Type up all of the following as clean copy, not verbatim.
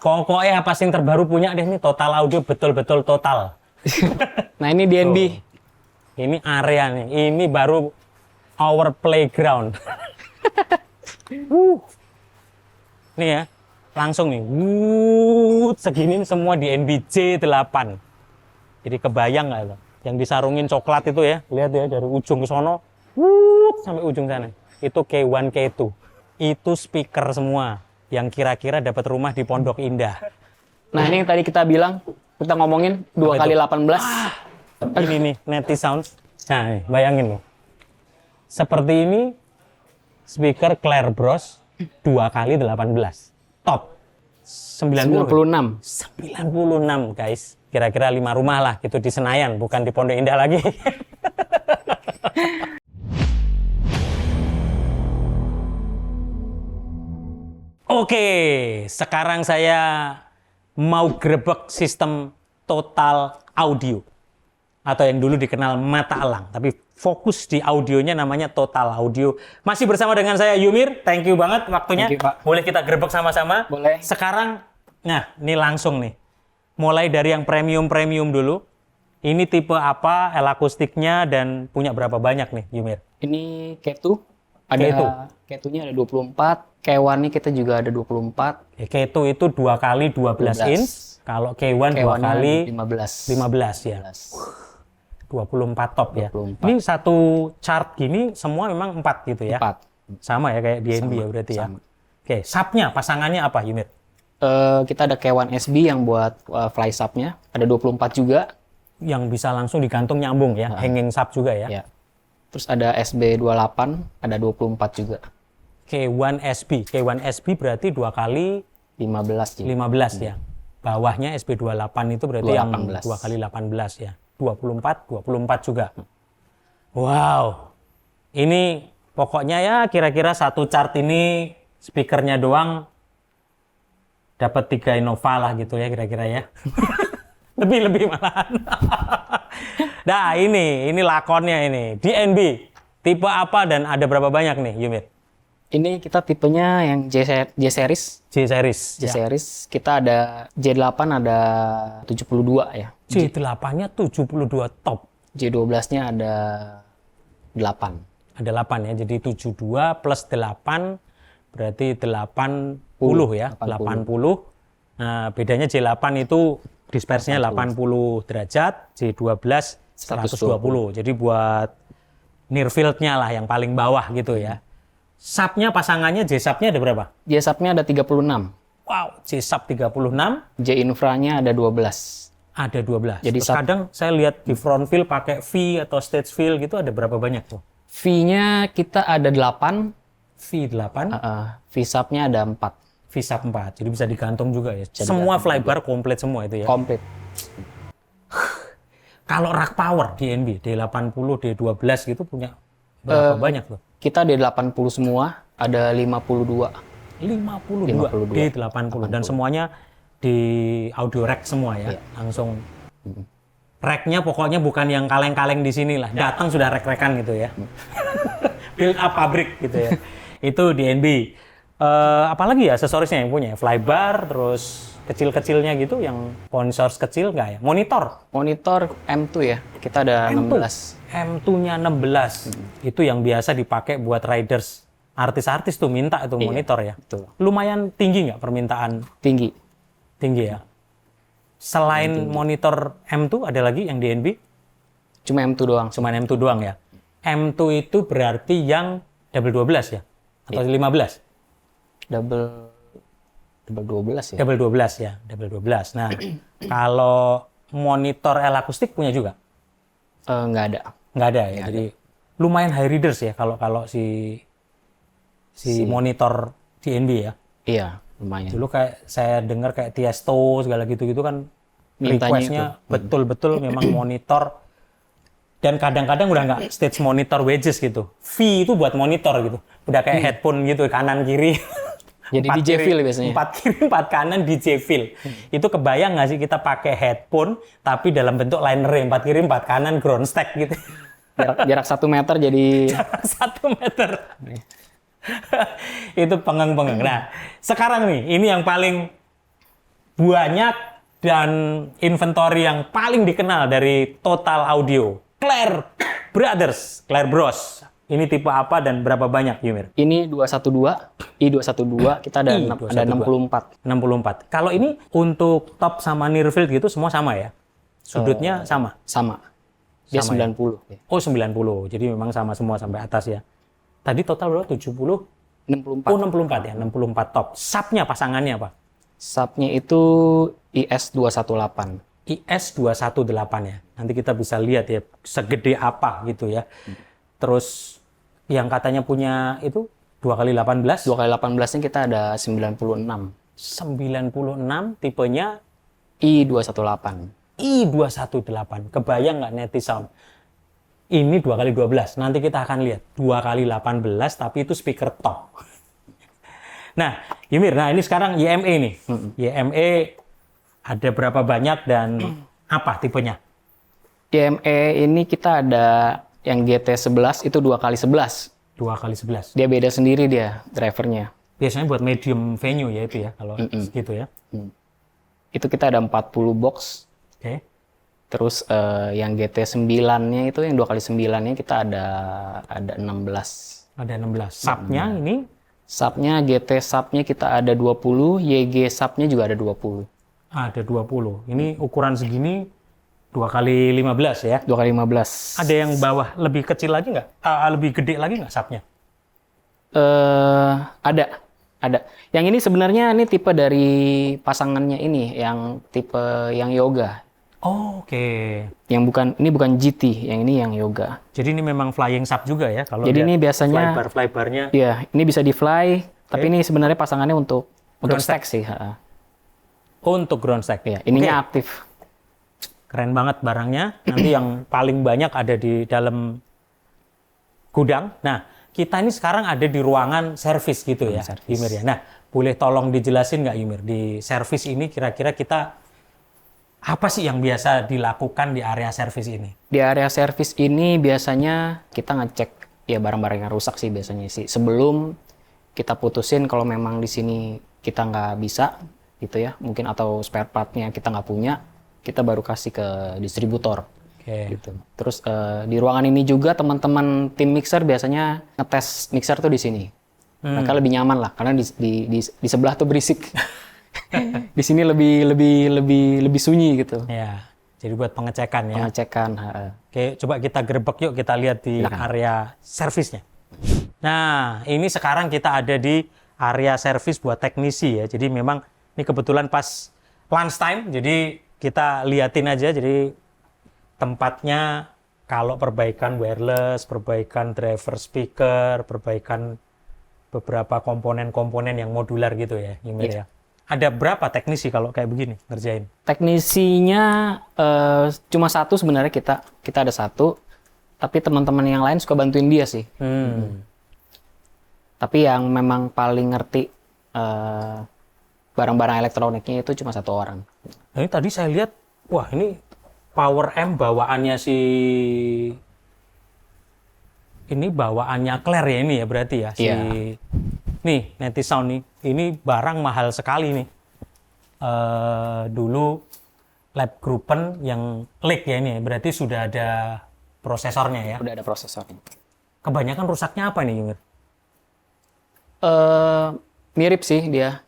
Pokoknya apa sih yang terbaru punya deh nih, Total Audio betul-betul total. Nah ini DNB. Ini area nih, ini baru our playground. Nih ya, langsung nih, segini nih semua di NBJ 8. Jadi kebayang nggak itu? Yang disarungin coklat itu ya, lihat ya dari ujung ke sono, sampai ujung sana. Itu K1, K2. Itu speaker semua yang kira-kira dapat rumah di Pondok Indah. Nah ini yang tadi kita bilang, kita ngomongin 2 kali 18. Ini nih, Neti Sound. Nah, nih, bayangin loh. Seperti ini, speaker Claire Bros 2 kali 18. Top. 90. 96. 96, guys. Kira-kira 5 rumah lah, gitu di Senayan, bukan di Pondok Indah lagi. Oke, sekarang saya mau grebek sistem Total Audio. Atau yang dulu dikenal Mata Elang. Tapi fokus di audionya namanya Total Audio. Masih bersama dengan saya Yumir. Thank you banget waktunya. Thank you, Pak. Boleh kita grebek sama-sama? Boleh. Sekarang, nah ini langsung nih. Mulai dari yang premium-premium dulu. Ini tipe apa, elakustiknya, dan punya berapa banyak nih Yumir? Ini K2. Ada K2-nya ada 24. K1-nya kita juga ada 24. K2 itu 2 kali 12 inch. Kalau K1 2 kali 15. 15 ya. 24 top ya. 24. Ini satu chart gini semua memang 4 gitu ya. 4. Sama ya kayak DNB ya berarti ya. Sama. Oke, subnya pasangannya apa Yumir? Kita ada K1 SB yang buat fly sub-nya. Ada 24 juga. Yang bisa langsung digantung nyambung ya, hanging sub juga ya. Ya. Terus ada SB28, ada 24 juga. K1 SB. K1 SB berarti 2 kali 15 juga. 15 ya. Bawahnya SB28 itu berarti yang 218. 2 kali 18 ya. 24 juga. Wow. Ini pokoknya ya kira-kira satu chart ini speakernya doang dapat 3 Innova lah gitu ya kira-kira ya. Lebih malahan. Nah, ini lakonnya ini. DNB. Tipe apa dan ada berapa banyak nih, Yumir? Ini kita tipenya yang J-series. J-series. J-series. Kita ada J8 ada 72 ya. J8-nya 72 top. J12-nya ada 8. Ada 8 ya. Jadi 72 plus 8 berarti 80 ya. 80. Nah, bedanya J8 itu dispersinya 80 derajat, J12 120. Jadi buat near field-nya lah yang paling bawah gitu ya. Sub-nya pasangannya J-sub-nya ada berapa? J-sub-nya ada 36. Wow, J-sub 36. J-infra-nya ada 12. Ada 12. Jadi terus kadang saya lihat di front fill pakai V atau stage fill gitu ada berapa banyak tuh? V-nya kita ada 8. V8. V-sub-nya ada 4. V-sub 4. Jadi bisa digantung juga ya. Bisa Semua digantung flybar komplit semua itu ya. Komplit. Kalau rack power DNB D80, D12 gitu punya berapa banyak tuh? Kita ada 80 semua, ada 52. 52 D80 dan semuanya di audio rack semua ya. Iya. Langsung racknya pokoknya bukan yang kaleng-kaleng di sini lah. Datang sudah rack-rackan gitu ya. Build up pabrik gitu ya. Itu DNB. Apalagi ya aksesorisnya yang punya? Flybar, terus kecil-kecilnya gitu yang point source kecil nggak ya? Monitor M2 ya, kita ada 16. M2-nya 16. Itu yang biasa dipakai buat riders. Artis-artis tuh minta itu monitor ya. Betul. Lumayan tinggi nggak permintaan? Tinggi. Tinggi ya. Selain monitor M2 ada lagi yang DNB? Cuma M2 doang. Cuman M2 doang ya. M2 itu berarti yang double 12 ya? Atau 15? Double 12 ya. Double 12 ya, double 12. Nah, kalau monitor elakustik punya juga? Nggak ada. Nggak ada ya. Jadi lumayan high readers ya kalau si monitor DNB ya. Iya, lumayan. Dulu kayak saya dengar kayak Tiesto segala gitu-gitu kan Mintanya request-nya betul-betul memang monitor dan kadang-kadang udah nggak stage monitor wedges gitu. V itu buat monitor gitu. Udah kayak headphone gitu kanan kiri. Jadi DJ feel biasanya. 4 kiri 4 kanan DJ feel. Itu kebayang nggak sih kita pakai headphone tapi dalam bentuk liner 4 kiri 4 kanan ground stack gitu. Jarak 1 meter jadi 1 meter. Itu pengang-pengang. Nah, sekarang nih, ini yang paling banyak dan inventory yang paling dikenal dari Total Audio. Clair Brothers, Clair Bros. Ini tipe apa dan berapa banyak, Yumir? Ini 212, I212, kita ada ada 64. 64. Kalau ini untuk top sama near field gitu semua sama ya? Sudutnya sama? Sama. Dia Sama 90. Ya. Oh, 90. Jadi memang sama semua sampai atas ya. Tadi total berapa? 70? 64. Oh, 64 ya. 64 top. Subnya pasangannya apa? Subnya itu IS218. IS218 ya. Nanti kita bisa lihat ya segede apa gitu ya. Terus yang katanya punya itu 2x18. 2x18-nya kita ada 96. 96 tipenya I218. I218. Kebayang nggak Netisound? Ini 2x12. Nanti kita akan lihat 2x18 tapi itu speaker top. Nah, Yumir, nah ini sekarang YME nih. YME ada berapa banyak dan apa tipenya? YME ini kita ada yang GT11 itu 2x11. 2x11. Dia beda sendiri dia drivernya. Biasanya buat medium venue ya itu ya kalau gitu ya. Itu kita ada 40 box. Oke. Terus yang GT9-nya itu yang 2x9-nya kita ada 16. Ada 16. Subnya ini Subnya GT subnya kita ada 20, YG subnya juga ada 20. ada 20. Ini ukuran segini 2x15 ya. 2x15. Ada yang bawah lebih kecil lagi nggak? Lebih gede lagi nggak subnya? Ada. Yang ini sebenarnya ini tipe dari pasangannya ini, yang tipe yang yoga. Oh, oke. Yang ini bukan GT, yang ini yang yoga. Jadi ini memang flying sub juga ya kalau Jadi lihat ini biasanya flybarnya. Iya, ini bisa di fly, tapi ini sebenarnya pasangannya untuk stack sih. Untuk ground stack. Iya, ininya aktif. Keren banget barangnya. Nanti yang paling banyak ada di dalam gudang. Nah, kita ini sekarang ada di ruangan servis gitu ya, Yumir ya. Nah, boleh tolong dijelasin nggak Yumir, di servis ini kira-kira kita apa sih yang biasa dilakukan di area servis ini? Di area servis ini biasanya kita ngecek ya barang-barang yang rusak sih biasanya sih. Sebelum kita putusin kalau memang di sini kita nggak bisa gitu ya, mungkin atau spare partnya kita nggak punya, kita baru kasih ke distributor. Gitu. Terus di ruangan ini juga teman-teman tim mixer biasanya ngetes mixer tuh di sini. Mereka lebih nyaman lah karena di sebelah tuh berisik. Di sini lebih sunyi gitu. Ya, jadi buat pengecekan ya. Pengecekan. Oke, coba kita gerebek yuk, kita lihat di area servisnya. Nah, ini sekarang kita ada di area servis buat teknisi ya. Jadi memang ini kebetulan pas lunch time, jadi kita liatin aja. Jadi tempatnya kalau perbaikan wireless, perbaikan driver speaker, perbaikan beberapa komponen-komponen yang modular gitu ya, Yumir ya. Ada berapa teknisi kalau kayak begini ngerjain? Teknisinya cuma satu sebenarnya, kita ada satu, tapi teman-teman yang lain suka bantuin dia sih. Tapi yang memang paling ngerti barang-barang elektroniknya itu cuma satu orang. Nah, ini tadi saya lihat, wah ini power amp bawaannya ini bawaannya Clair ya ini ya berarti ya. Nih, Netisound nih, ini barang mahal sekali nih. Dulu Lab Groupen yang Lake ya ini, berarti sudah ada prosesornya ya? Udah ada prosesornya. Kebanyakan rusaknya apa nih, Yumir? Mirip sih dia.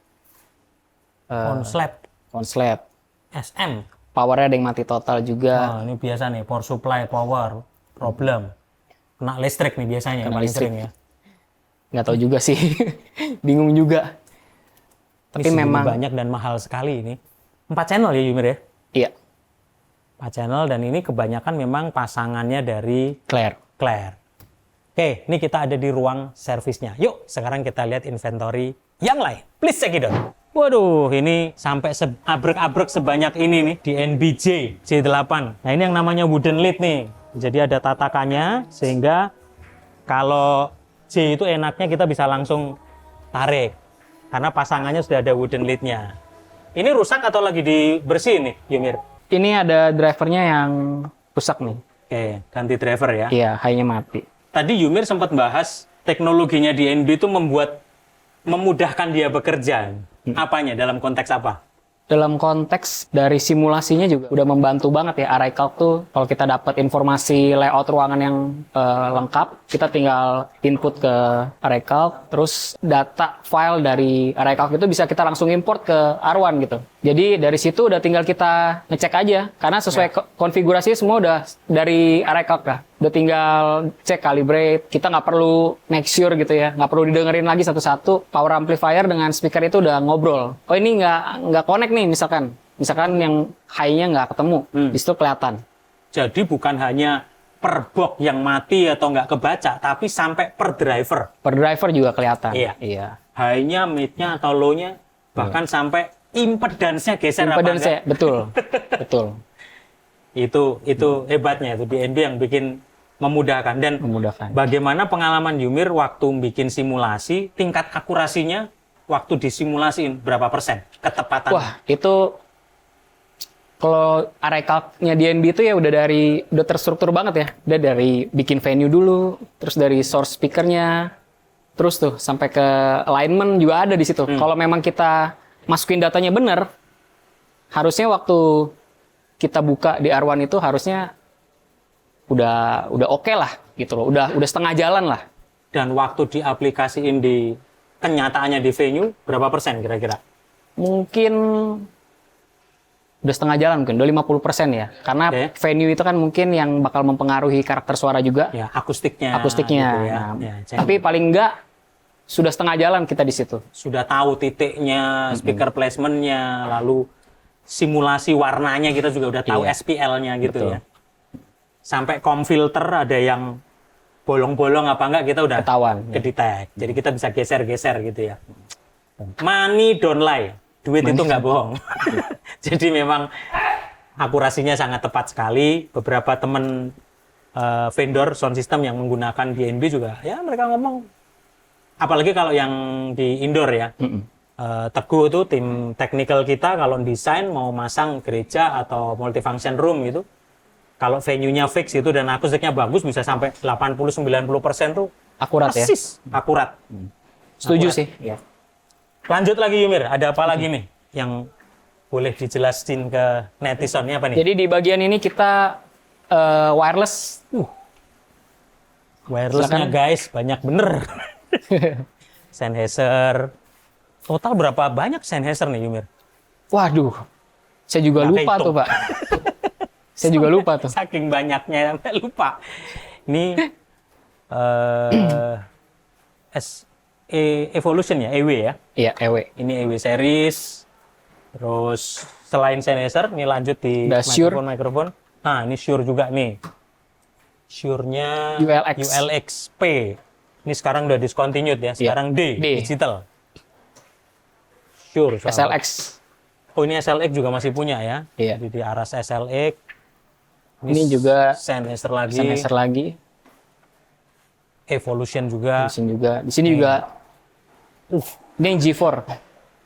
Konslet. SM. Powernya ada yang mati total juga. Ini biasa nih, power supply, power, problem. Kena listrik nih biasanya, kena listrik ya. Nggak tahu juga sih, bingung juga. Tapi memang banyak dan mahal sekali ini. 4 channel ya Yumir ya? Iya. 4 channel dan ini kebanyakan memang pasangannya dari Clair. Oke, ini kita ada di ruang servisnya. Yuk, sekarang kita lihat inventory yang lain. Please check it out. Waduh, ini sampai abrek-abrek sebanyak ini nih di NBJ J8. Nah, ini yang namanya wooden lid nih. Jadi ada tatakannya sehingga kalau J itu enaknya kita bisa langsung tarik karena pasangannya sudah ada wooden lid-nya. Ini rusak atau lagi dibersihin nih, Yumir? Ini ada drivernya yang rusak nih. Oke, ganti driver ya. Iya, high-nya mati. Tadi Yumir sempat bahas teknologinya di NB itu memudahkan dia bekerja. Apanya dalam konteks apa? dalam konteks dari simulasinya juga udah membantu banget ya. Array Calc tuh kalau kita dapat informasi layout ruangan yang lengkap, kita tinggal input ke Array Calc, terus data file dari Array Calc itu bisa kita langsung import ke R1 gitu. Jadi dari situ udah tinggal kita ngecek aja, karena sesuai konfigurasi semua udah dari Array Calc dah. Udah tinggal cek calibrate, kita nggak perlu make sure gitu ya, nggak perlu didengerin lagi satu-satu. Power amplifier dengan speaker itu udah ngobrol. Oh ini nggak connect nih misalkan yang high-nya nggak ketemu, di situ kelihatan. Jadi bukan hanya per box yang mati atau nggak kebaca, tapi sampai per driver. Per driver juga kelihatan. Iya. High-nya, mid-nya atau low-nya, bahkan sampai impedance-nya geser Impedance-nya, betul. Betul. Itu hebatnya itu DNB yang bikin memudahkan. Dan bagaimana pengalaman Yumir waktu bikin simulasi, tingkat akurasinya waktu disimulasiin berapa persen ketepatan? Wah, itu kalau Array Calc-nya DNB itu ya udah terstruktur banget ya. Udah dari bikin venue dulu, terus dari source speakernya, terus tuh sampai ke alignment juga ada di situ. Kalau memang kita masukin datanya benar, harusnya waktu kita buka di R1 itu harusnya udah oke lah gitu loh. Udah setengah jalan lah. Dan waktu diaplikasiin di kenyataannya di venue berapa persen kira-kira? Mungkin udah setengah jalan, mungkin udah 50% ya. Karena venue itu kan mungkin yang bakal mempengaruhi karakter suara juga. Ya, akustiknya. Gitu ya. Tapi paling enggak sudah setengah jalan kita di situ. Sudah tahu titiknya, speaker placement-nya, lalu simulasi warnanya kita juga udah tahu SPL-nya gitu. Betul. Ya. Sampai com filter ada yang bolong-bolong apa enggak kita udah ketahuan, kedetek. Jadi kita bisa geser-geser gitu ya. Money don't lie. Duit itu nggak bohong. Jadi memang akurasinya sangat tepat sekali. Beberapa teman vendor sound system yang menggunakan DNB juga, ya mereka ngomong, apalagi kalau yang di indoor ya, Teguh itu tim technical kita kalau desain mau masang gereja atau multifunction room gitu, kalau venue-nya fix itu dan akustiknya bagus bisa sampai 80-90% tuh akurat persis, ya. Akurat. Setuju sih. Ya. Lanjut lagi Yumir, ada apa lagi nih yang boleh dijelasin ke netizen? Ini apa nih? Jadi di bagian ini kita wireless. Wirelessnya guys banyak bener. Sennheiser. Total berapa banyak Sennheiser nih Yumir? Waduh, saya juga lupa tuh Pak. Saya juga lupa tuh. Saking banyaknya sampai lupa. Ini Evolution ya, EW ya? Iya, EW. Ini EW series. Terus selain Sennheiser, ini lanjut di mikrofon. Nah, ini Shure juga nih. Shure-nya ULX-P. Ini sekarang udah discontinued ya. Sekarang D. Digital. Shure. SLX. Oh, ini SLX juga masih punya ya? Iya. Jadi di aras SLX. Ini juga Sennheiser lagi. Evolution juga. Di sini juga. Ini yang G4.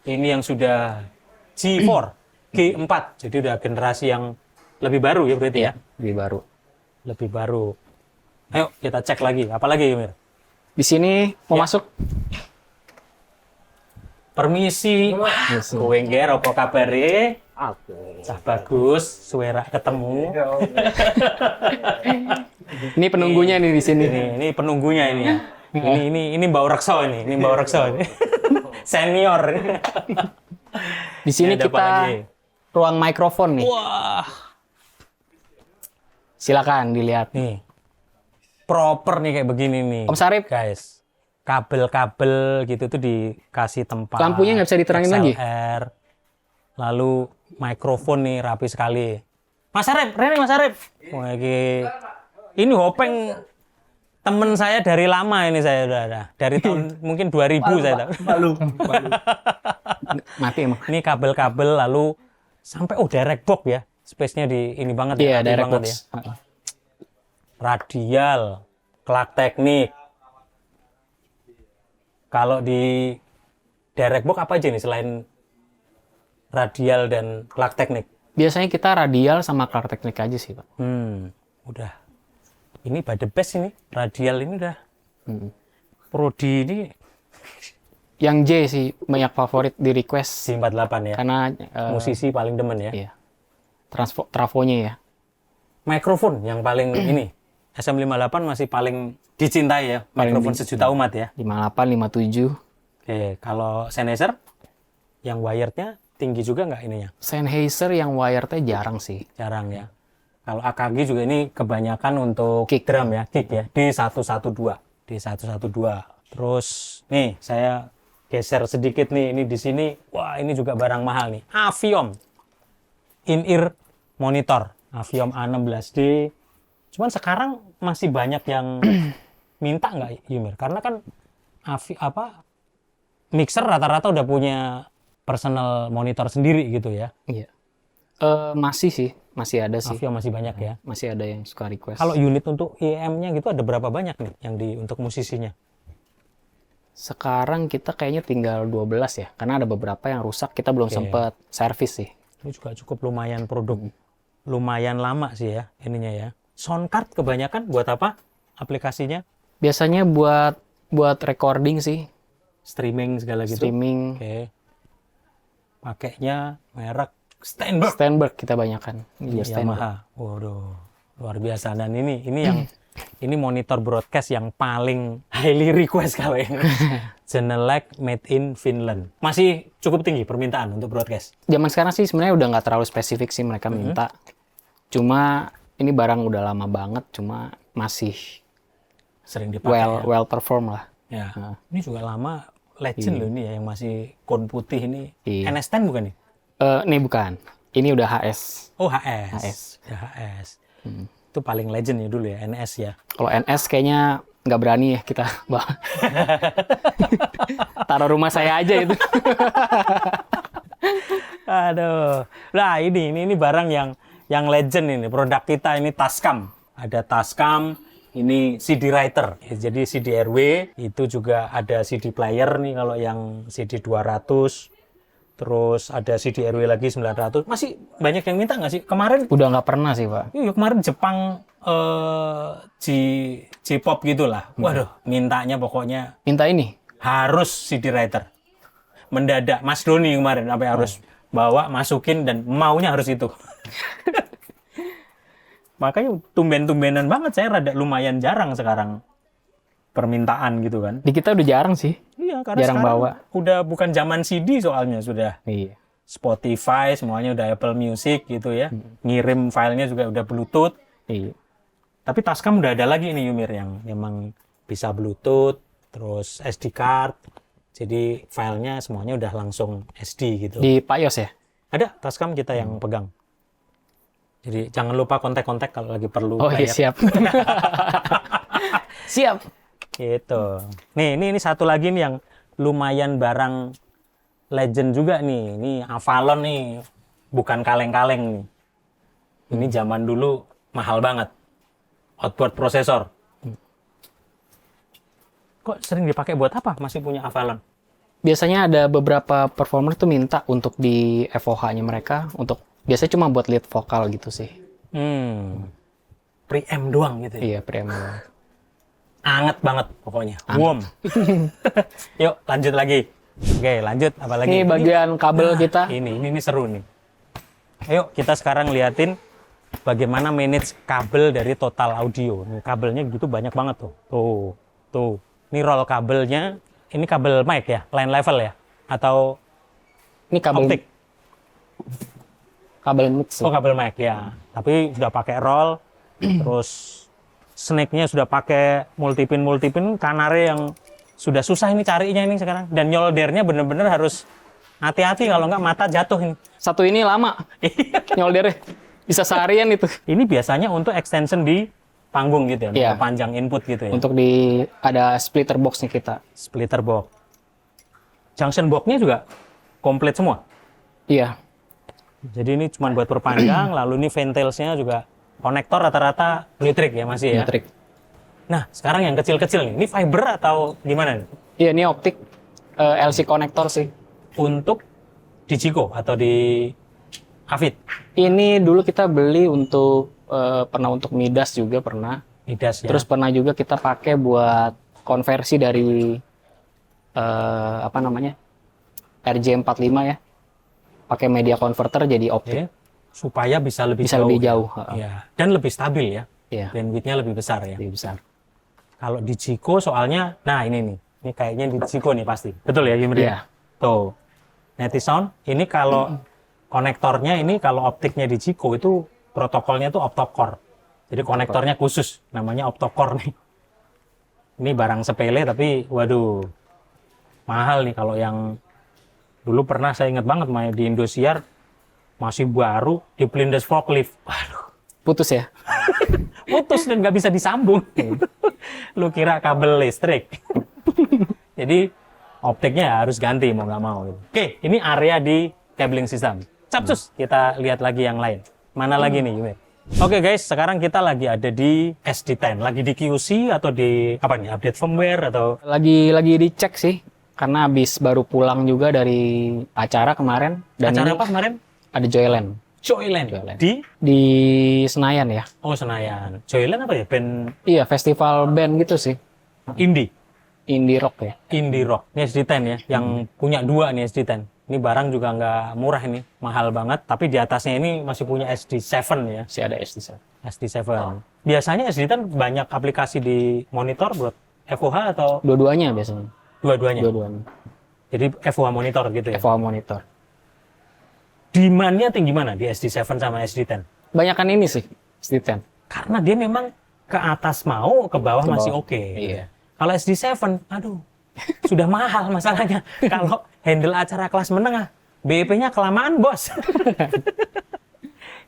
Ini yang sudah G4, G4. Jadi udah generasi yang lebih baru ya berarti ya? Lebih baru. Ayo kita cek lagi. Apa lagi Yumir? Di sini mau masuk. Permisi. Kowe ngger apa kabare? Cah bagus, suara ketemu. Ini penunggunya nih di sini. Ini penunggunya ini. Ini Mbak Rekso ini. Ini Mbak Rekso ini. Senior. Di sini kita ruang mikrofon nih. Wah. Silakan dilihat nih. Proper nih kayak begini nih. Om Sarip, guys. Kabel-kabel gitu tuh dikasih tempat. Lampunya nggak bisa diterangin lagi. Lalu mikrofon nih rapi sekali. Mas Arif, Mas Arif. Wah, ini Hopeng temen saya dari lama ini saya udah dari tahun mungkin 2000 saya tahu. Malu. Mati emang. Ini kabel-kabel lalu sampai direct box ya. Space-nya di ini banget ya. Iya, direct box. Ya. Radial, klak teknik. Kalau di direct box apa aja nih selain radial dan klak teknik? Biasanya kita radial sama klak teknik aja sih, Pak. Udah. Ini by the best ini. Radial ini udah. Prodi ini. Yang J sih banyak favorit di request J48 ya. karena Musisi paling demen ya. iya. Trafonya ya. Mikrofon yang paling ini. SM58 masih paling dicintai ya. Mikrofon sejuta umat ya. 58, 57. Oke, kalau Sennheiser yang wirednya tinggi juga nggak ininya? Sennheiser yang wirednya jarang sih. Jarang ya. Kalau AKG juga ini kebanyakan untuk Kick. drum ya, kick ya. Di 112. Di 112. Terus nih saya geser sedikit nih, ini di sini. Wah, ini juga barang mahal nih. Aviom in-ear monitor. Aviom A16D. Cuman sekarang masih banyak yang minta nggak Yumir? Karena kan mixer rata-rata udah punya personal monitor sendiri gitu ya. Iya. Masih sih, masih ada sih. Aviom masih banyak ya. Masih ada yang suka request. Kalau unit untuk IEM-nya gitu ada berapa banyak nih yang untuk musisinya? Sekarang kita kayaknya tinggal 12 ya, karena ada beberapa yang rusak, kita belum sempet servis sih. Ini juga cukup lumayan produk. Lumayan lama sih ya ininya ya. Sound card kebanyakan buat apa aplikasinya? Biasanya buat recording sih, Streaming segala gitu. streaming. Oke. Pakainya merek Steinberg. Steinberg kita banyakan. Iya, Steinberg. Yamaha. Waduh, luar biasa. Dan ini yang ini monitor broadcast yang paling highly request kalau ini. Genelec made in Finland. Masih cukup tinggi permintaan untuk broadcast. Zaman sekarang sih sebenarnya udah nggak terlalu spesifik sih mereka minta. Cuma ini barang udah lama banget, cuma masih Sering dipakai. well perform lah. Ya. Ini juga lama legend loh ini ya yang masih kon putih ini. Iya. NS10 bukan nih? Nih bukan. Ini udah HS. Oh, HS. HS. Ya, HS. Itu paling legend ya dulu ya, NS ya. Kalau NS kayaknya nggak berani ya kita bawa. Taruh rumah saya aja itu. Aduh. Nah, ini barang yang legend ini, produk kita ini Tascam. Ada Tascam, ini CD writer. Jadi CD RW, itu juga ada CD player nih kalau yang CD 200. Terus ada CD RW lagi 900. Masih banyak yang minta nggak sih? Kemarin Udah nggak pernah sih, Pak. iya, kemarin Jepang J-pop gitulah. Waduh, mintanya pokoknya Minta ini. harus CD writer. Mendadak Mas Doni kemarin apa yang harus bawa, masukin dan maunya harus itu. Makanya tumben-tumbenan banget saya rada lumayan jarang sekarang permintaan gitu kan. Di kita udah jarang sih. Iya, karena Jarang sekarang bawa. udah bukan zaman CD soalnya, sudah Iya. Spotify, semuanya udah Apple Music gitu ya. Ngirim filenya juga udah Bluetooth. Iya. Tapi Tascam udah ada lagi nih Yumir yang memang bisa Bluetooth, terus SD card. Jadi filenya semuanya udah langsung SD gitu. Di Payos ya? Ada Tascam kita yang pegang. Jadi jangan lupa kontak-kontak kalau lagi perlu. Oh iya, bayar. siap. Siap. Gitu. Nih, ini satu lagi nih yang lumayan barang legend juga nih. Ini Avalon nih. Bukan kaleng-kaleng nih. Ini zaman dulu mahal banget. Outboard processor. Kok sering dipakai buat apa? Masih punya Avalon? Biasanya ada beberapa performer tuh minta untuk di FOH-nya mereka, untuk biasanya cuma buat lead vokal gitu sih. Preamp doang gitu ya? Iya, premium. Anget banget pokoknya. Warm. Yuk, lanjut lagi. Oke, lanjut. Apa lagi? Ini bagian kabel kita. Ini seru nih. Ayo, kita sekarang liatin bagaimana manage kabel dari Total Audio. Nih, kabelnya gitu banyak banget tuh. Tuh. Ini roll kabelnya. Ini kabel mic ya? Line level ya? Atau Ini kabel optik? kabel mix. Oh, kabel mic ya. Tapi sudah pakai roll. Terus snake-nya sudah pakai multipin, kanare yang sudah susah ini carinya ini sekarang. Dan nyoldernya bener-bener harus hati-hati kalau nggak mata jatuh ini. Satu ini lama. Nyoldernya. Bisa seharian itu. Ini biasanya untuk extension di panggung gitu ya, Iya. panjang input gitu ya. Untuk ada splitter box-nya kita. Splitter box. Junction box-nya juga komplit semua. Iya. Jadi ini cuma buat perpanjang, lalu ini ventils-nya juga konektor rata-rata Neutrik ya masih ya. Neutrik. Nah, sekarang yang kecil-kecil nih, ini fiber atau gimana nih? Iya, ini optik LC konektor sih. Untuk di Jiko atau di Avid? Ini dulu kita beli untuk pernah untuk Midas juga pernah. Midas ya. Terus pernah juga kita pakai buat konversi dari apa namanya, RJ45 ya, pakai media converter jadi optik. Supaya bisa lebih Bisa jauh. lebih jauh. Ya. Dan lebih stabil ya. Iya, Bandwidth-nya lebih besar ya. lebih besar. Kalau di Jiko soalnya, nah ini nih. Ini kayaknya di Jiko nih pasti. Betul ya Yumri? Iya. Tuh. Netisound, ini kalau konektornya ini kalau optiknya di Jiko itu protokolnya tuh optocore. Jadi konektornya khusus, namanya optocore nih. Ini barang sepele tapi waduh mahal nih kalau yang dulu pernah saya ingat banget main di Indosiar masih baru di pelindas forklift. Waduh, Putus ya? putus dan nggak bisa disambung. Lu kira kabel listrik. Jadi optiknya harus ganti mau nggak mau. Gitu. Oke, ini area di cabling system. Capcus, kita lihat lagi yang lain. Mana lagi nih, Yumir? Oke guys, sekarang kita lagi ada di SD10. Lagi di QC atau di apa nih? Update firmware atau Lagi dicek sih, karena habis baru pulang juga dari acara kemarin. Dan acara ini apa kemarin? ada Joyland Joyland. Joyland. Di Senayan ya. Oh Senayan. Joyland apa ya? Band Iya, festival band gitu sih. indie. Indie rock ya. Indie rock. Ini SD10 ya, yang punya dua nih SD10. Ini barang juga nggak murah ini, mahal banget. Tapi di atasnya ini masih punya SD7 ya, Masih ada SD7. SD7. Biasanya SD10 banyak aplikasi di monitor buat FOH atau Dua-duanya biasanya. dua-duanya? Dua-duanya. Jadi FOH monitor gitu ya? FOH monitor. Demand-nya tinggi mana di SD7 sama SD10? Banyakan ini sih, SD10. Karena dia memang ke atas mau, ke bawah Ke masih bawah. oke. Iya. Kalau SD7, aduh, sudah mahal masalahnya. Kalau handle acara kelas menengah, BEP-nya kelamaan, bos.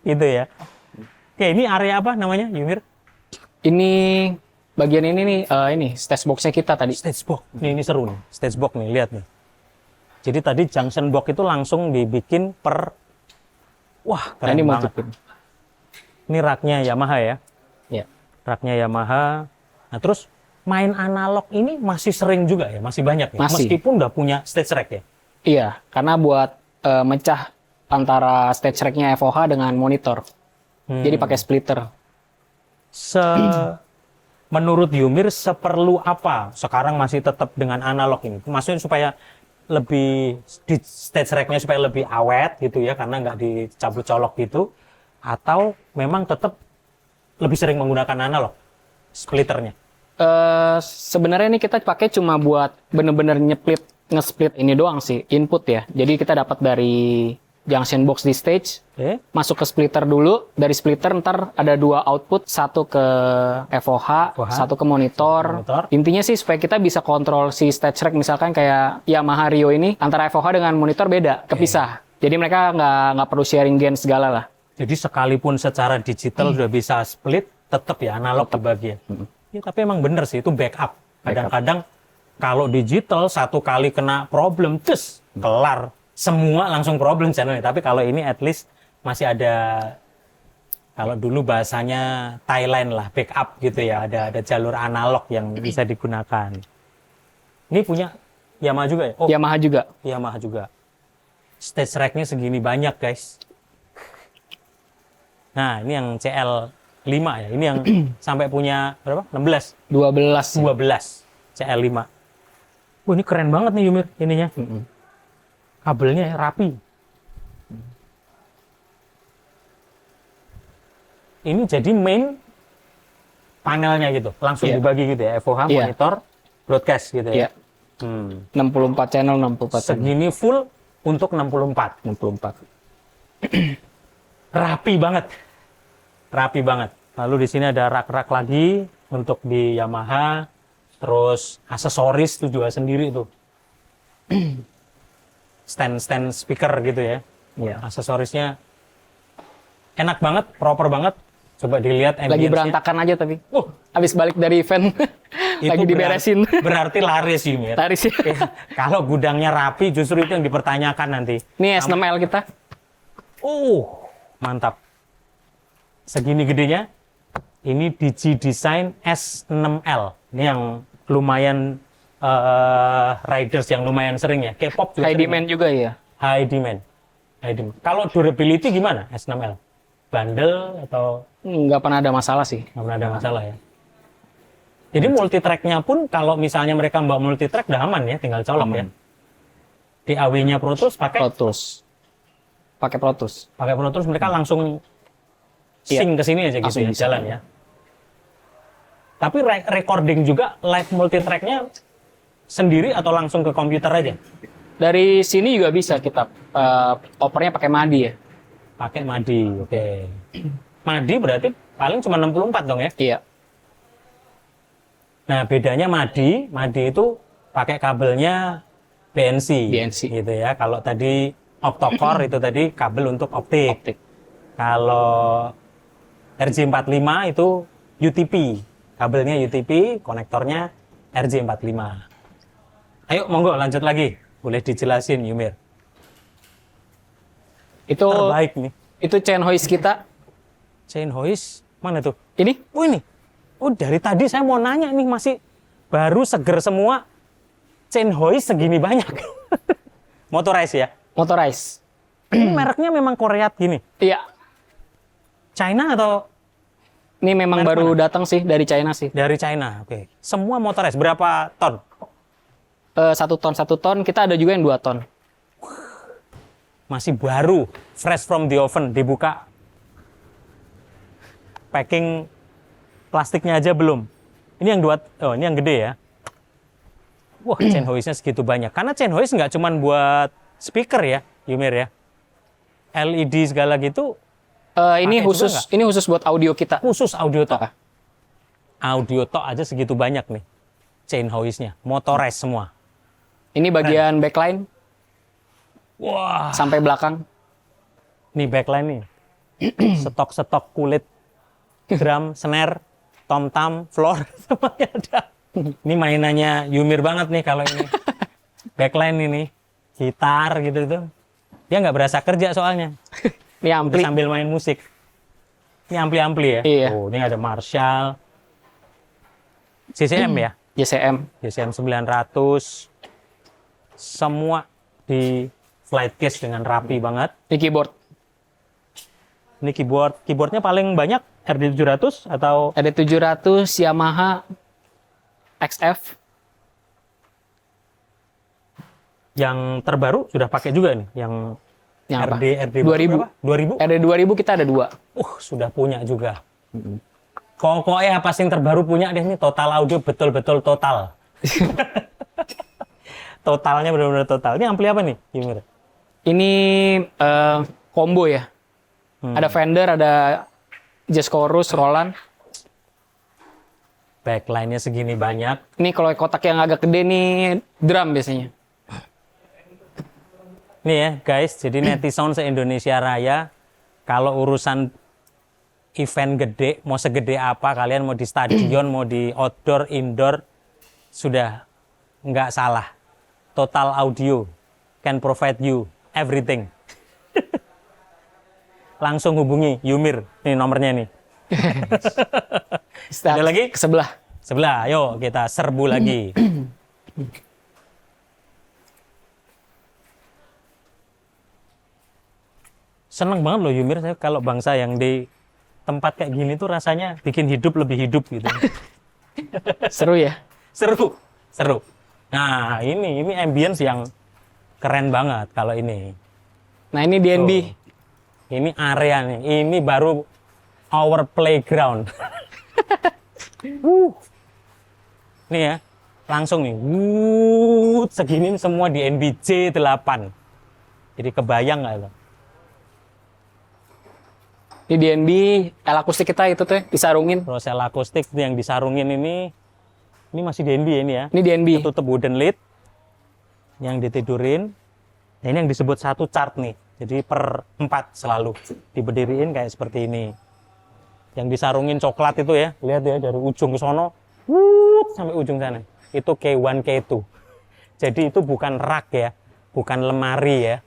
Gitu ya. Oke, ini area apa namanya, Yumir? Ini bagian ini nih, ini stage box-nya kita tadi. Stage box. Ini seru nih, stage box nih, lihat nih. Jadi tadi junction box itu langsung dibikin per, wah Nah, keren ini banget. multipin. Ini raknya Yamaha ya. Ya. Raknya Yamaha. Nah terus main analog ini masih sering juga ya, masih banyak ya. Masih. Meskipun udah punya stage rack ya. Iya, karena buat mecah antara stage rack-nya FOH dengan monitor. Jadi pakai splitter. Menurut Yumir seperlu apa sekarang masih tetap dengan analog ini? Maksudnya supaya lebih di stage rack-nya supaya lebih awet gitu ya, karena nggak dicabut colok gitu, atau memang tetap lebih sering menggunakan analog splitternya? Sebenarnya ini kita pakai cuma buat bener-bener nge-split ini doang sih, input ya. Jadi kita dapat dari junction box di stage, masuk ke splitter dulu, dari splitter ntar ada dua output, satu ke FOH, satu ke monitor. Intinya sih supaya kita bisa kontrol si stage rack, misalkan kayak Yamaha Rio ini, antara FOH dengan monitor beda, kepisah. Jadi mereka nggak perlu sharing gain segala lah. Jadi sekalipun secara digital udah bisa split, tetap ya analog terbagi ya. Ya, tapi emang bener sih, itu backup. Kadang-kadang kalau digital satu kali kena problem, terus kelar. Semua langsung problem channelnya. Tapi kalau ini at least masih ada, kalau dulu bahasanya Thailand lah, backup gitu ya. Ada jalur analog yang bisa digunakan. Ini punya Yamaha juga ya? Oh, Yamaha juga. Yamaha juga. Stage rack-nya segini banyak guys. Nah ini yang CL5 ya. Ini yang sampai punya berapa? 16? 12. 12 CL5. Wah ini keren banget nih Yumir ininya. Kabelnya ya, rapi. Ini jadi main panelnya gitu, langsung dibagi gitu ya, FOH, monitor, broadcast gitu ya. 64 channel, 64 channel. Segini full untuk 64. 64. Rapi banget. Rapi banget. Lalu di sini ada rak-rak lagi untuk di Yamaha. Terus aksesoris itu juga sendiri tuh. Stand speaker gitu ya. Iya. Aksesorisnya enak banget, proper banget. Coba dilihat ambience-nya. Lagi berantakan aja tapi. Habis balik dari event. Lagi diberesin. Berarti laris ini ya. Laris ya. Kalau gudangnya rapi justru itu yang dipertanyakan nanti. Ini S6L kita. Mantap. Segini gedenya. Ini Digi Design S6L. Ini yang lumayan riders yang lumayan sering ya. K-pop juga High sering. demand juga ya. High demand. Kalau durability gimana S6L? Bandel atau Nggak pernah ada masalah sih. nggak pernah ada masalah ya? Jadi multi tracknya pun kalau misalnya mereka bawa multi track udah aman ya, tinggal colok ya. Aman. DAW-nya Pro Tools pakai Pro Tools. Pakai Pro Tools. mereka langsung Iya. sync ke sini aja gitu Langsung ya, bisa. jalan ya. Tapi recording juga live multi tracknya sendiri atau langsung ke komputer aja? Dari sini juga bisa kita opernya pakai MADI ya. Pakai MADI, oke. MADI berarti paling cuma 64 dong ya? Iya. Nah, bedanya MADI itu pakai kabelnya BNC, gitu ya. Kalau tadi octa-core itu tadi kabel untuk optik. Kalau RJ45 itu UTP, kabelnya UTP, konektornya RJ45. Ayo, monggo lanjut lagi. Boleh dijelasin, Yumir. Itu Terbaik nih. itu chain hoist kita. Chain hoist, mana tuh? Ini Oh ini. Oh dari tadi saya mau nanya nih, masih baru seger semua. Chain hoist segini banyak. Motorized ya? motorized. Ini mereknya memang Korea gini? Iya. China atau Ini memang Merek baru datang sih dari China sih. dari China? Oke. Semua motorized. Berapa ton? 1 ton. Kita ada juga yang 2 ton. Masih baru. Fresh from the oven. Dibuka. Packing plastiknya aja belum. Ini yang ini yang gede ya. Wah, chain hoist-nya segitu banyak. Karena chain hoist nggak cuma buat speaker ya, Yumir ya. LED segala gitu, Ini Pakai juga nggak? ini khusus buat audio kita. khusus audio tok. Audio tok aja segitu banyak nih. Chain hoist-nya, motorized semua. Ini bagian backline Wah, sampai belakang. nih backline nih. Stok-stok kulit, drum, snare, tom-tom, floor, semuanya ada. Ini mainannya Yumir banget nih kalau ini. Backline ini, gitar gitu tuh. Dia nggak berasa kerja soalnya. Ini ampli. Sambil main musik. Ini ampli-ampli ya? Iya. Oh, ini ada Marshall. CCM ya? JCM. CCM 900. Semua di flight case dengan rapi banget. Ini keyboard. Ini keyboardnya paling banyak RD700 atau Ada 700 Yamaha XF. yang terbaru sudah pakai juga nih, yang Yang apa? RD 2000. berapa? 2000? Ada 2000 kita ada 2. Sudah punya juga. Pokoknya apa sih yang terbaru punya deh nih, Total Audio betul-betul total. Totalnya benar-benar total. Ini ampli apa nih, Yumir? Ini combo ya. Ada Fender, ada Jazz Chorus, Roland. Backline-nya segini banyak. Ini kalau kotak yang agak gede nih drum biasanya. Nih ya guys, jadi netizen se-Indonesia Raya, kalau urusan event gede, mau segede apa, kalian mau di stadion, mau di outdoor, indoor, sudah nggak salah. Total Audio can provide you everything. Langsung hubungi Yumir, nih nomornya nih. Ada lagi? Ke sebelah. Sebelah, ayo kita serbu lagi. Seneng banget loh Yumir, saya kalau bangsa yang di tempat kayak gini tuh rasanya bikin hidup lebih hidup gitu. Seru ya? Seru, seru. Nah ini ambience yang keren banget kalau ini. Nah ini DNB. Oh, ini area nih, ini baru our playground. Nih ya, langsung nih, segini semua di NBJ 8. Jadi kebayang nggak lo? Ini DNB, el akustik kita itu tuh disarungin. Prosel akustik yang disarungin ini masih DNB ya ini ya. Ini DNB. Tutup wooden lid yang ditidurin. Nah, ini yang disebut satu chart nih. Jadi per 4 selalu diberdiriin kayak seperti ini. Yang disarungin coklat itu ya, lihat ya dari ujung ke sono, sampai ujung sana. Itu K1 K2. Jadi itu bukan rak ya, bukan lemari ya.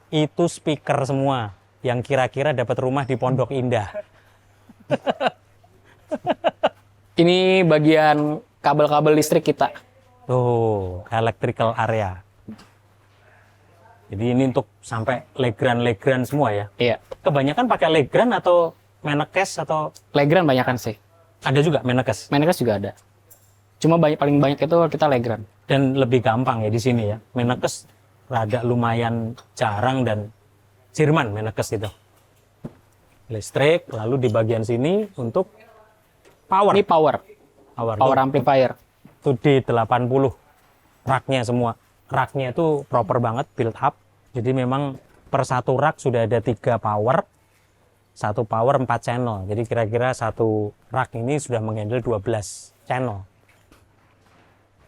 Itu speaker semua yang kira-kira dapat rumah di Pondok Indah. Ini bagian kabel-kabel listrik kita. Tuh, electrical area. Jadi ini untuk sampai Legrand semua ya. Iya. Kebanyakan pakai Legrand atau Menekes atau Legrand banyakan sih. ada juga Menekes. Menekes juga ada. Cuma paling banyak itu kita Legrand. Dan lebih gampang ya di sini ya. Mennekes rada lumayan jarang dan Jerman Mennekes itu. Listrik, lalu di bagian sini untuk power. Ini power amplifier. Itu di 80 raknya semua. Raknya itu proper banget, build up. Jadi memang per satu rak sudah ada 3 power. Satu power 4 channel. Jadi kira-kira satu rak ini sudah menghandle 12 channel.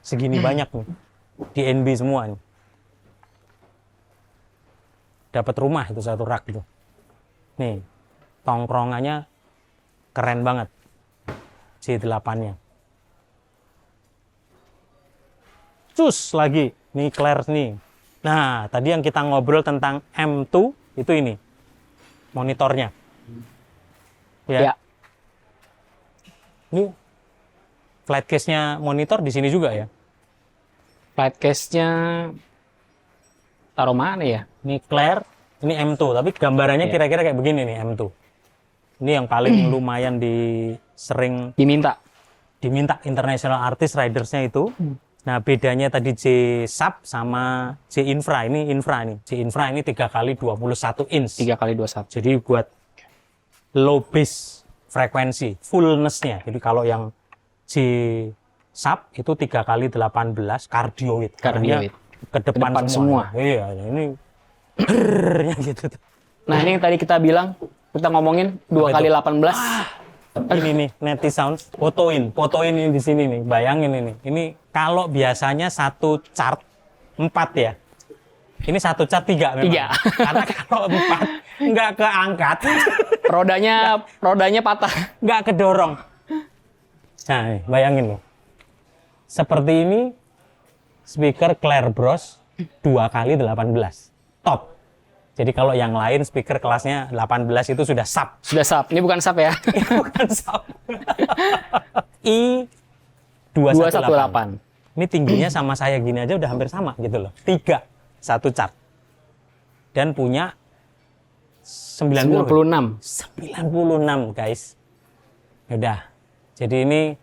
Segini banyak nih. DNB semua nih. Dapat rumah itu satu rak itu. Nih, tongkrongannya keren banget. C8-nya. Cus lagi, nih Claire nih. Nah, tadi yang kita ngobrol tentang M2 itu ini monitornya. Ya. Ini flight case-nya monitor di sini juga ya. Flight case-nya taruh mana ya? Ini Claire, ini M2, tapi gambarannya kira-kira kayak begini nih M2. Ini yang paling lumayan sering Diminta. international artist ridersnya itu. Nah, bedanya tadi J sub sama J infra. Ini infra nih. J infra ini 3 kali 21 inch. 3 kali 21. Jadi buat low bass frekuensi, fullness-nya. Jadi kalau yang J sub itu 3 kali 18 cardioid. Cardioid. Ke depan semua. Iya, ini brrrnya gitu. Nah, ini yang tadi kita bilang, kita ngomongin 2 kali 18. Ini nih, Neti Sound, fotoin ini di sini nih, bayangin ini. Ini kalau biasanya satu chart 4 ya. Ini satu chart 3 memang. 3. Karena kalau 4 nggak keangkat. rodanya patah. Nggak kedorong. Nah, nih, bayangin nih. Seperti ini, speaker Claire Bros 2 kali 18. Top. Jadi kalau yang lain speaker kelasnya 18 itu sudah sub. Sudah sub. Ini bukan sub ya. Bukan sub. I218. Ini tingginya sama saya gini aja udah hampir sama gitu loh. 3 satu chart. Dan punya 96 guys. Udah. Jadi ini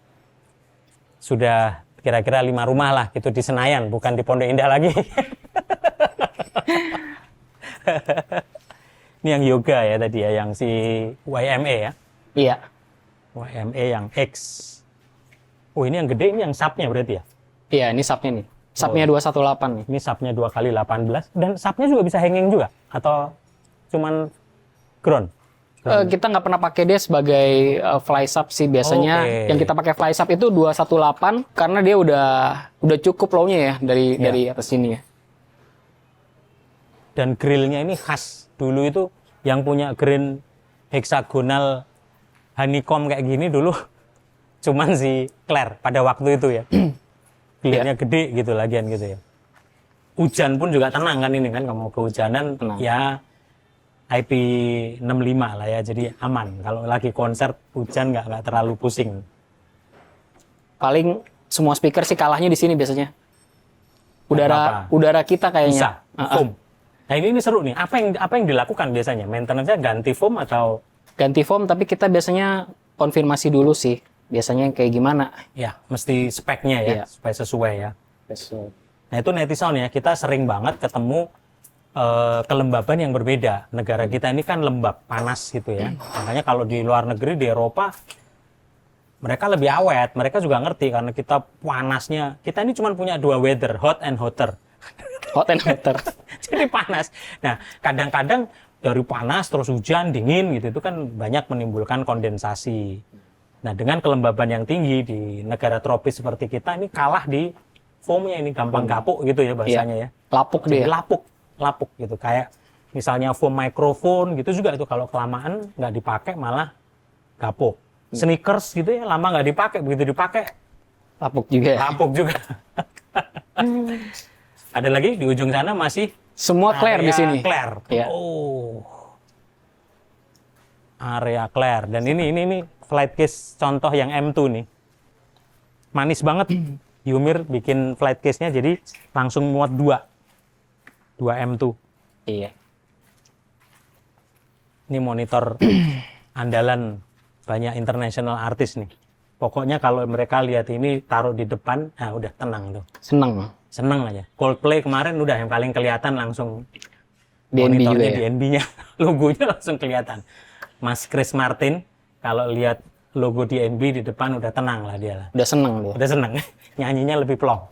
sudah kira-kira 5 rumah lah gitu di Senayan, bukan di Pondok Indah lagi. Ini yang yoga ya tadi ya, yang si YME ya. Iya. YME yang X. Oh, ini yang gede, ini yang subnya berarti ya? Iya, ini subnya nih. Subnya 218 nih. Ini subnya 2 kali 18 dan subnya juga bisa hanging juga atau cuman ground? Kita nggak pernah pakai dia sebagai fly sub sih biasanya. Yang kita pakai fly sub itu 218 karena dia udah cukup low-nya ya dari atas sini ya. Dan grillnya ini khas. Dulu itu yang punya grill heksagonal honeycomb kayak gini dulu cuman si Claire pada waktu itu ya. Grillnya gede gitu lagian gitu ya. Hujan pun juga tenang kan ini kan, kalau mau kehujanan tenang. Ya IP65 lah ya, jadi aman. Kalau lagi konser hujan nggak terlalu pusing. Paling semua speaker sih kalahnya di sini biasanya. Udara kita kayaknya. Bisa, foam. Nah ini seru nih. Apa yang dilakukan biasanya? Maintenance-nya ganti foam atau? Ganti foam, tapi kita biasanya konfirmasi dulu sih. Biasanya kayak gimana? Ya, mesti speknya ya, supaya sesuai ya. Nah itu Neti Sound ya, kita sering banget ketemu kelembaban yang berbeda. Negara kita ini kan lembab, panas gitu ya. Makanya kalau di luar negeri, di Eropa, mereka lebih awet. Mereka juga ngerti karena kita panasnya. Kita ini cuma punya 2 weather, hot and hotter. Hot and hotter. Jadi panas. Nah, kadang-kadang dari panas terus hujan, dingin gitu, itu kan banyak menimbulkan kondensasi. Nah, dengan kelembaban yang tinggi di negara tropis seperti kita, ini kalah di foamnya ini, gampang kapuk gitu ya bahasanya ya. Lapuk dia. Lapuk gitu. Kayak misalnya foam microphone gitu juga itu kalau kelamaan nggak dipakai malah kapuk. Sneakers gitu ya, lama nggak dipakai, begitu dipakai Lapuk juga. Lapuk juga. Ada lagi di ujung sana masih semua Claire di sini. Claire. Ya. Oh. Area Claire. Dan ini flight case contoh yang M2 nih. Manis banget. Yumir bikin flight case-nya jadi langsung muat 2 M2. Iya. Ini monitor andalan banyak international artis nih. Pokoknya kalau mereka lihat ini taruh di depan, nah udah tenang tuh. Seneng Seneng aja. Coldplay kemarin udah yang paling kelihatan langsung DNB juga monitornya ya. DNB-nya, logonya langsung kelihatan. Mas Chris Martin kalau lihat logo DNB di depan udah tenang lah dia lah. Udah seneng dia. Udah seneng. Nyanyinya lebih plong.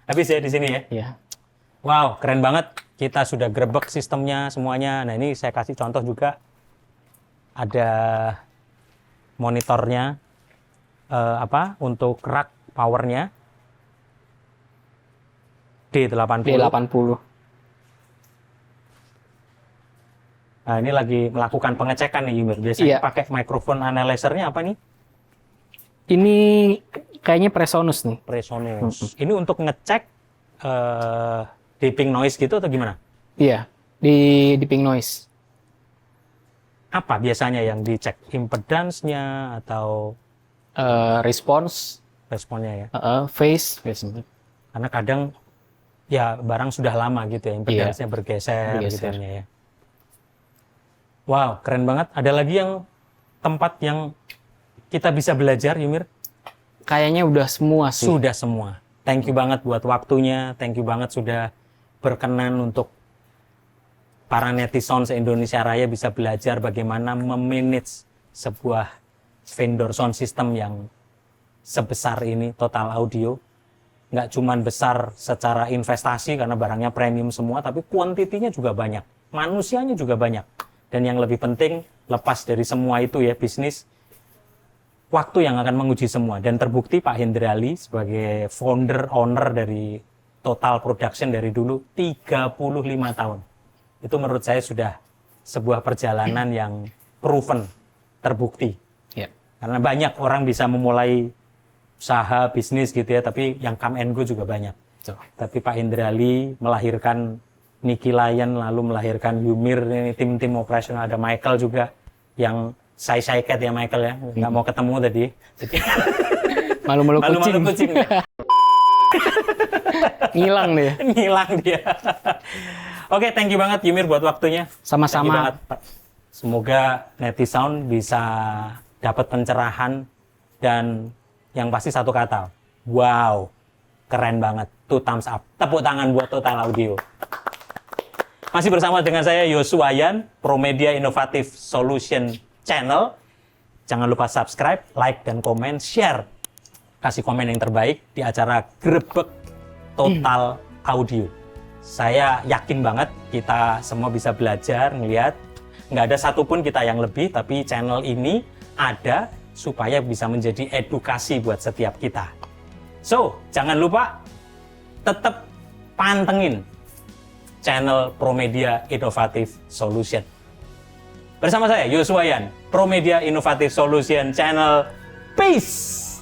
Habis ya di sini ya. Iya. Wow, keren banget. Kita sudah grebek sistemnya semuanya. Nah, ini saya kasih contoh juga. Ada monitornya untuk rak powernya D80. D80. Nah, ini lagi melakukan pengecekan nih, Yumir. Biasanya Iya. pakai microphone analyzer-nya apa nih? Ini kayaknya Presonus nih. Presonus. Ini untuk ngecek dipping noise gitu atau gimana? Iya, di ping noise. Apa biasanya yang dicek? Impedance-nya atau Response, responnya ya? phase biasanya. Karena kadang ya barang sudah lama gitu ya, impedance-nya bergeser gitu ya. Wow, keren banget. Ada lagi yang tempat yang kita bisa belajar, Yumir? Kayaknya udah semua sih. Sudah semua. Thank you banget buat waktunya. Thank you banget sudah berkenan untuk para netizen se-Indonesia Raya bisa belajar bagaimana memanage sebuah vendor sound system yang sebesar ini, Total Audio. Nggak cuman besar secara investasi karena barangnya premium semua, tapi kuantitinya juga banyak. Manusianya juga banyak. Dan yang lebih penting, lepas dari semua itu ya, bisnis, waktu yang akan menguji semua. Dan terbukti Pak Hendrali sebagai founder, owner dari Total Production dari dulu 35 tahun. Itu menurut saya sudah sebuah perjalanan yang proven, terbukti. Ya. Karena banyak orang bisa memulai usaha, bisnis gitu ya, tapi yang come and go juga banyak. Betul. Tapi Pak Hendrali melahirkan Nicky Lion, lalu melahirkan Yumir, ini tim-tim operasional, ada Michael juga, yang shy cat ya Michael ya, nggak mau ketemu tadi. Jadi, Malu-malu kucing. kucing ya. Ngilang deh. Ngilang dia. Oke, thank you banget Yumir buat waktunya. Thank you Sama-sama. banget, Pak. Semoga Netisound bisa dapat pencerahan dan yang pasti satu kata, wow, keren banget, 2 thumbs up. Tepuk tangan buat Total Audio. Masih bersama dengan saya Yosua Yan, Promedia Innovative Solution Channel. Jangan lupa subscribe, like, dan komen, share. Kasih komen yang terbaik di acara Grebek Total Audio. Saya yakin banget kita semua bisa belajar, ngelihat. Nggak ada satupun kita yang lebih, tapi channel ini ada supaya bisa menjadi edukasi buat setiap kita. So, jangan lupa tetap pantengin channel Promedia Innovative Solution. Bersama saya, Yosua Yan, Promedia Innovative Solution Channel. Peace!